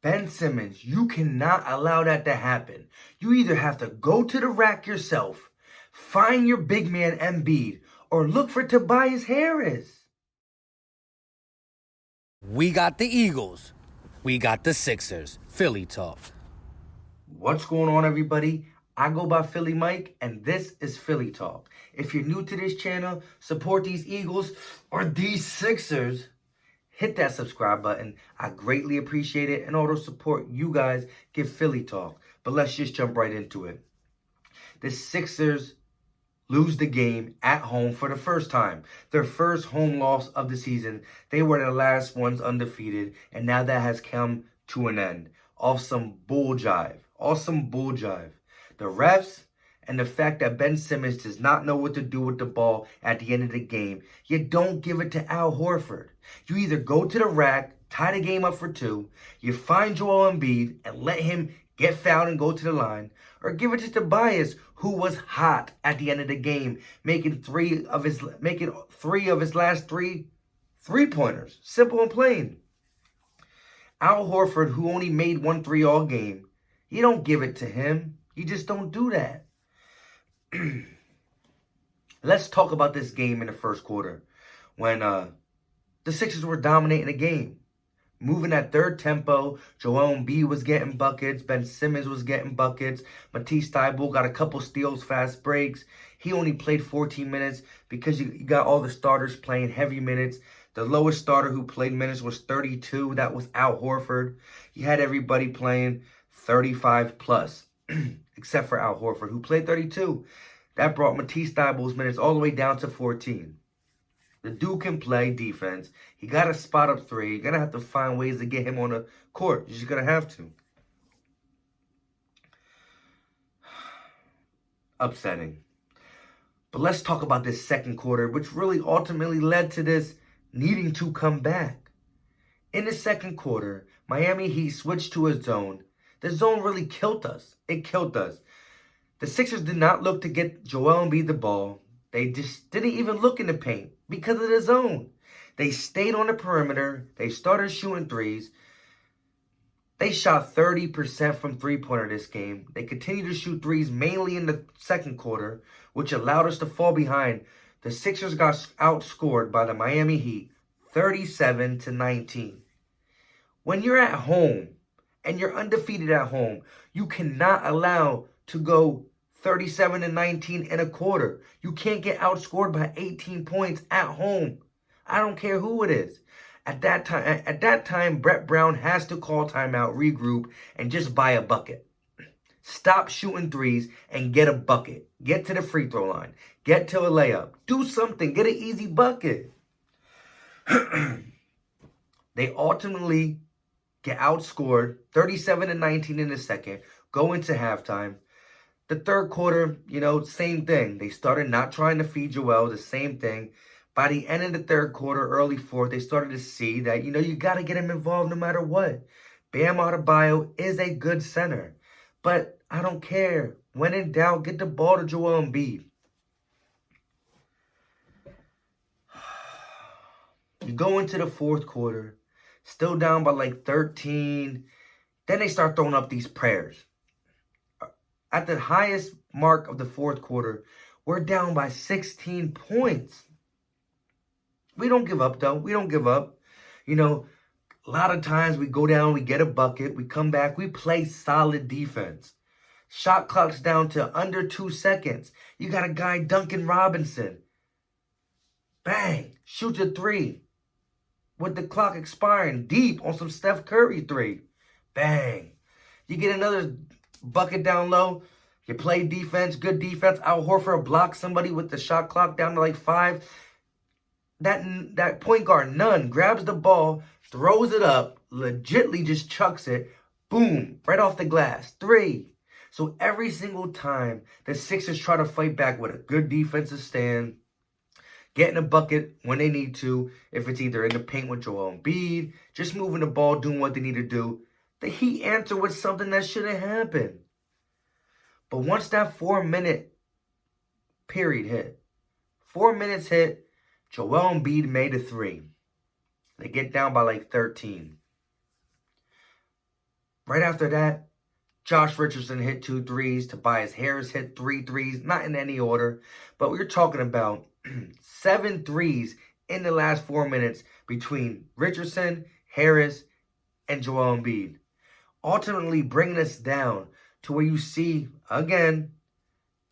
Ben Simmons, you cannot allow that to happen. You either have to go to the rack yourself, find your big man Embiid, or look for Tobias Harris. We got the Eagles. We got the Sixers. Philly talk. What's going on, everybody? I go by Philly Mike, and this is Philly Talk. If you're new to this channel, support these Eagles or these Sixers, hit that subscribe button. I greatly appreciate it, and also support you guys give Philly Talk. But let's just jump right into it. The Sixers lose the game at home for the first time. Their first home loss of the season. They were the last ones undefeated, and now that has come to an end. Off some bull jive. The refs and the fact that Ben Simmons does not know what to do with the ball at the end of the game. You don't give it to Al Horford. You either go to the rack, tie the game up for 2, you find Joel Embiid and let him get fouled and go to the line, or give it to Tobias, who was hot at the end of the game, making three of his last three-pointers. Simple and plain. Al Horford, who only made 1 3 all game, you don't give it to him. You just don't do that. Let's talk about this game in the first quarter when the Sixers were dominating the game. Moving at third tempo, Joel Embiid was getting buckets. Ben Simmons was getting buckets. Matisse Thybulle got a couple steals, fast breaks. He only played 14 minutes because you got all the starters playing heavy minutes. The lowest starter who played minutes was 32. That was Al Horford. You had everybody playing 35 plus, except for Al Horford, who played 32. That brought Matisse Thybulle's minutes all the way down to 14. The dude can play defense. He got a spot up 3. You're going to have to find ways to get him on the court. You're just going to have to. Upsetting. But let's talk about this second quarter, which really ultimately led to this needing to come back. In the second quarter, Miami Heat switched to a zone. The zone really killed us. It killed us. The Sixers did not look to get Joel Embiid the ball. They just didn't even look in the paint because of the zone. They stayed on the perimeter. They started shooting threes. They shot 30% from three-pointer this game. They continued to shoot threes mainly in the second quarter, which allowed us to fall behind. The Sixers got outscored by the Miami Heat 37-19. When you're at home and you're undefeated at home, you cannot allow to go 37-19 in a quarter. You can't get outscored by 18 points at home. I don't care who it is. At that time, Brett Brown has to call timeout, regroup, and just buy a bucket. Stop shooting threes and get a bucket. Get to the free throw line. Get to a layup. Do something. Get an easy bucket. They ultimately get outscored 37-19 in the second. Go into halftime. The third quarter, same thing. They started not trying to feed Joel, the same thing. By the end of the third quarter, early fourth, they started to see that, you got to get him involved no matter what. Bam Adebayo is a good center. But I don't care. When in doubt, get the ball to Joel Embiid. You go into the fourth quarter, still down by like 13. Then they start throwing up these prayers. At the highest mark of the fourth quarter, we're down by 16 points. We don't give up, though. We don't give up. A lot of times we go down, we get a bucket, we come back, we play solid defense. Shot clock's down to under 2 seconds. You got a guy, Duncan Robinson. Bang, shoots a 3. With the clock expiring, deep on some Steph Curry 3. Bang. You get another bucket down low. You play defense, good defense. Al Horford blocks somebody with the shot clock down to like 5. That point guard, Nunn, grabs the ball, throws it up, legitly just chucks it. Boom, right off the glass. 3. So every single time the Sixers try to fight back with a good defensive stand, getting a bucket when they need to, if it's either in the paint with Joel Embiid, just moving the ball, doing what they need to do, the Heat answer with something that shouldn't happen. But once that 4-minute period hit, 4 minutes hit, Joel Embiid made a 3. They get down by like 13. Right after that, Josh Richardson hit 2 threes. Tobias Harris hit 3 threes. Not in any order, but we're talking about 7 threes in the last 4 minutes between Richardson, Harris, and Joel Embiid. Ultimately bringing us down to where you see, again,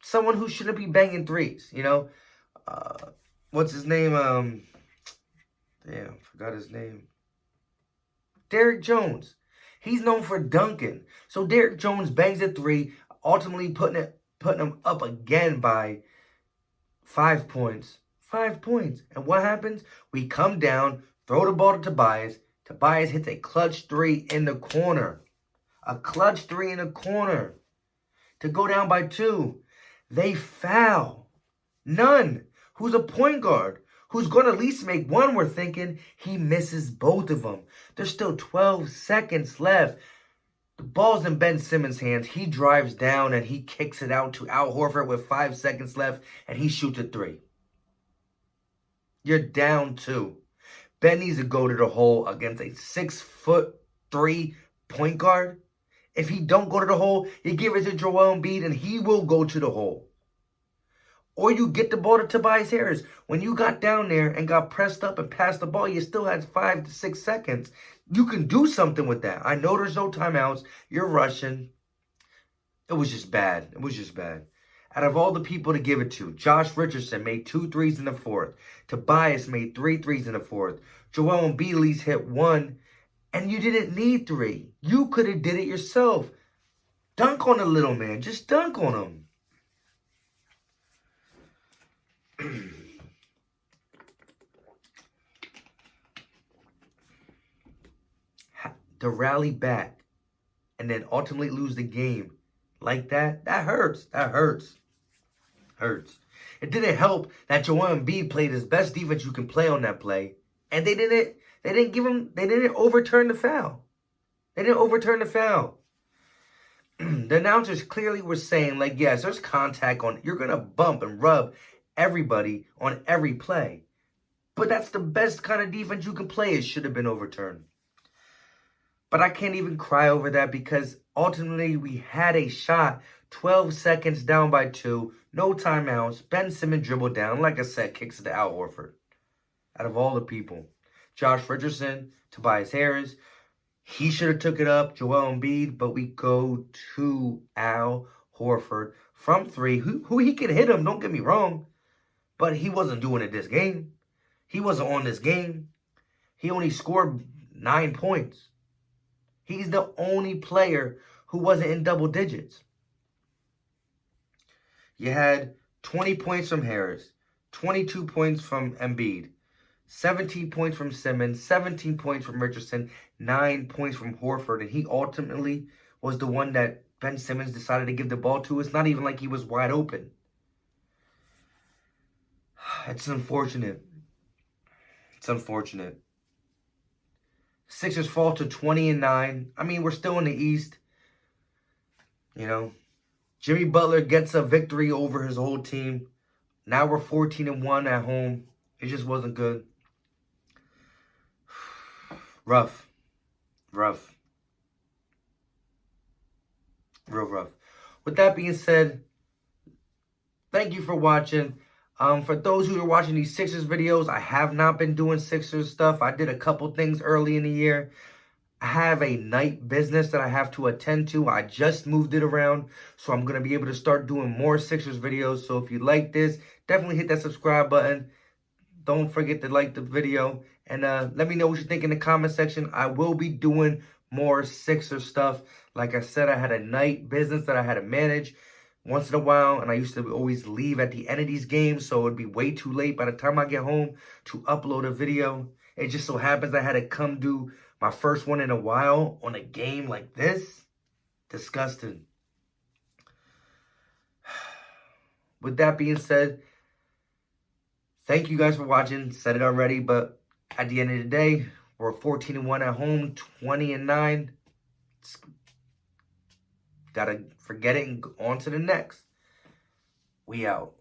someone who shouldn't be banging threes, you know? What's his name? Damn, forgot his name. Derrick Jones. He's known for dunking. So Derrick Jones bangs a 3, ultimately putting him up again by 5 points. 5 points. And what happens? We come down, throw the ball to Tobias. Tobias hits a clutch 3 in the corner. A clutch 3 in the corner. To go down by 2. They foul. None. Who's a point guard? Who's going to at least make one? We're thinking he misses both of them. There's still 12 seconds left. The ball's in Ben Simmons' hands. He drives down and he kicks it out to Al Horford with 5 seconds left, and he shoots a 3. You're down 2. Ben needs to go to the hole against a 6'3" point guard. If he don't go to the hole, you give it to Joel Embiid and he will go to the hole. Or you get the ball to Tobias Harris. When you got down there and got pressed up and passed the ball, you still had 5 to 6 seconds. You can do something with that. I know there's no timeouts. You're rushing. It was just bad. It was just bad. Out of all the people to give it to, Josh Richardson made 2 threes in the fourth. Tobias made 3 threes in the fourth. Joel Embiid at least hit 1. And you didn't need 3. You could have did it yourself. Dunk on the little man. Just dunk on him. To rally back and then ultimately lose the game like that hurts. That hurts. Hurts. It didn't help that Joel Embiid played his best defense you can play on that play, and they didn't overturn the foul. They didn't overturn the foul. The announcers clearly were saying, like, yes, there's contact on, you're going to bump and rub everybody on every play. But that's the best kind of defense you can play. It should have been overturned. But I can't even cry over that because ultimately we had a shot, 12 seconds down by 2, no timeouts. Ben Simmons dribbled down, like I said, kicks it to Al Horford. Out of all the people, Josh Richardson, Tobias Harris, he should have took it up, Joel Embiid, but we go to Al Horford from 3, who he could hit him, don't get me wrong, but he wasn't doing it this game. He wasn't on this game. He only scored 9 points. He's the only player who wasn't in double digits. You had 20 points from Harris, 22 points from Embiid, 17 points from Simmons, 17 points from Richardson, 9 points from Horford, and he ultimately was the one that Ben Simmons decided to give the ball to. It's not even like he was wide open. It's unfortunate. It's unfortunate. Sixers fall to 20-9. I mean, we're still in the East. You know, Jimmy Butler gets a victory over his whole team. Now we're 14-1 at home. It just wasn't good. Rough. Rough. Real rough. With that being said, thank you for watching. For those who are watching these Sixers videos, I have not been doing Sixers stuff. I did a couple things early in the year. I have a night business that I have to attend to. I just moved it around, so I'm going to be able to start doing more Sixers videos. So if you like this, definitely hit that subscribe button. Don't forget to like the video. And let me know what you think in the comment section. I will be doing more Sixers stuff. Like I said, I had a night business that I had to manage once in a while, and I used to always leave at the end of these games, so it would be way too late by the time I get home to upload a video. It just so happens I had to come do my first one in a while on a game like this. Disgusting. With that being said, thank you guys for watching. Said it already, but at the end of the day, we're 14-1 at home, 20-9. Gotta forget it and go on to the next. We out.